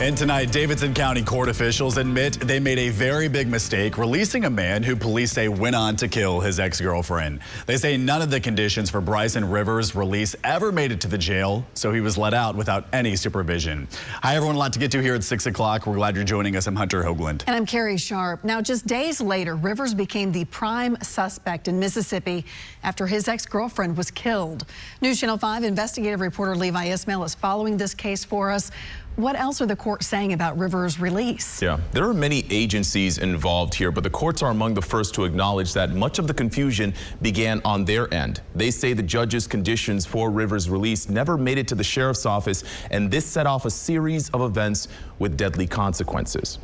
And tonight, Davidson County court officials admit they made a very big mistake releasing a man who police say went on to kill his ex-girlfriend. They say none of the conditions for Bricen Rivers' release ever made it to the jail, so he was let out without any supervision. Hi, everyone. A lot to get to here at 6 o'clock. We're glad you're joining us. I'm Hunter Hoagland. And I'm Carrie Sharp. Now, just days later, Rivers became the prime suspect in Mississippi after his ex-girlfriend was killed. News Channel 5 investigative reporter Levi Ismail is following this case for us. What else are the courts saying about Rivers' release? Yeah, there are many agencies involved here, but the courts are among the first to acknowledge that much of the confusion began on their end. They say the judge's conditions for Rivers' release never made it to the sheriff's office, and this set off a series of events with deadly consequences.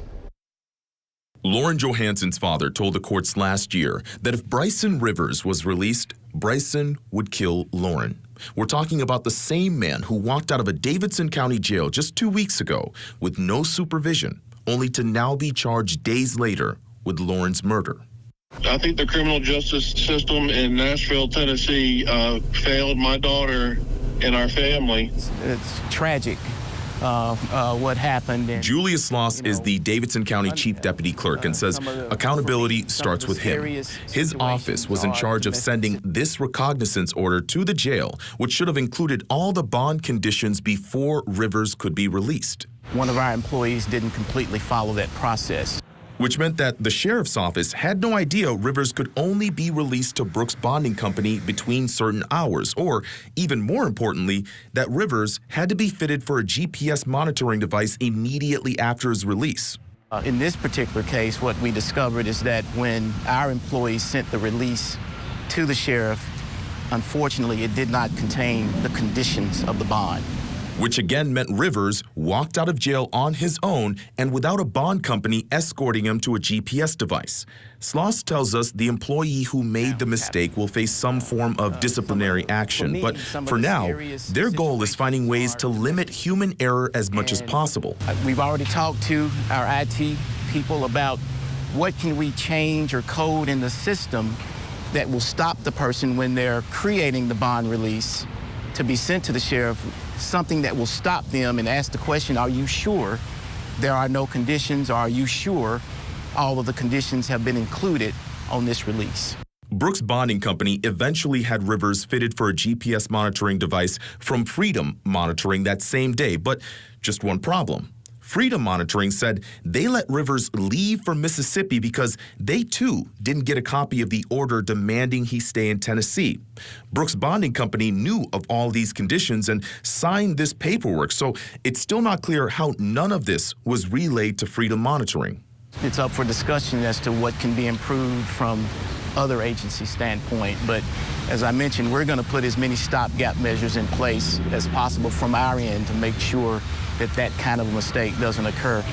Lauren Johansson's father told the courts last year that if Bricen Rivers was released, Bricen would kill Lauren. We're talking about the same man who walked out of a Davidson County jail just 2 weeks ago with no supervision, only to now be charged days later with Lauren's murder. I think the criminal justice system in Nashville, Tennessee failed my daughter and our family. It's tragic. What happened. And, Julia Sloss is the Davidson County Chief Deputy Clerk and says accountability starts with him. His office was in charge of sending this recognizance order to the jail, which should have included all the bond conditions before Rivers could be released. One of our employees didn't completely follow that process, which meant that the sheriff's office had no idea Rivers could only be released to Brooks Bonding Company between certain hours, or even more importantly, that Rivers had to be fitted for a GPS monitoring device immediately after his release. In this particular case, what we discovered is that when our employees sent the release to the sheriff, unfortunately, it did not contain the conditions of the bond. Which again meant Rivers walked out of jail on his own and without a bond company escorting him to a GPS device. Sloss tells us the employee who made the mistake will face some form of disciplinary action, but for now, their goal is finding ways to limit human error as much as possible. We've already talked to our IT people about what can we change or code in the system that will stop the person when they're creating the bond release to be sent to the sheriff, something that will stop them and ask the question, are you sure there are no conditions? Or are you sure all of the conditions have been included on this release? Brooks Bonding Company eventually had Rivers fitted for a GPS monitoring device from Freedom Monitoring that same day, but just one problem. Freedom Monitoring said they let Rivers leave for Mississippi because they, too, didn't get a copy of the order demanding he stay in Tennessee. Brooks Bonding Company knew of all these conditions and signed this paperwork, so it's still not clear how none of this was relayed to Freedom Monitoring. It's up for discussion as to what can be improved from other agency standpoint, but as I mentioned, we're going to put as many stopgap measures in place as possible from our end to make sure that that kind of a mistake doesn't occur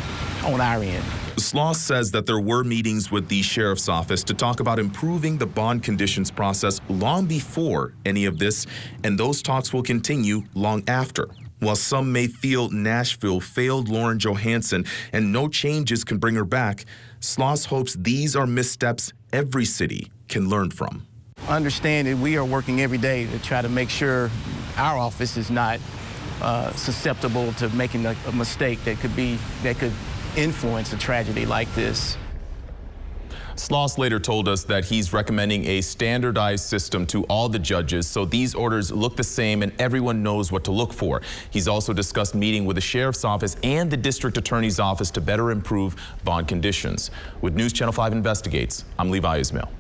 on our end. Sloss says that there were meetings with the sheriff's office to talk about improving the bond conditions process long before any of this, and those talks will continue long after. While some may feel Nashville failed Lauren Johansson and no changes can bring her back, Sloss hopes these are missteps every city can learn from. Understand that we are working every day to try to make sure our office is not susceptible to making a mistake that could influence a tragedy like this. Sloss later told us that he's recommending a standardized system to all the judges so these orders look the same and everyone knows what to look for. He's also discussed meeting with the sheriff's office and the district attorney's office to better improve bond conditions. With News Channel 5 Investigates, I'm Levi Ismail.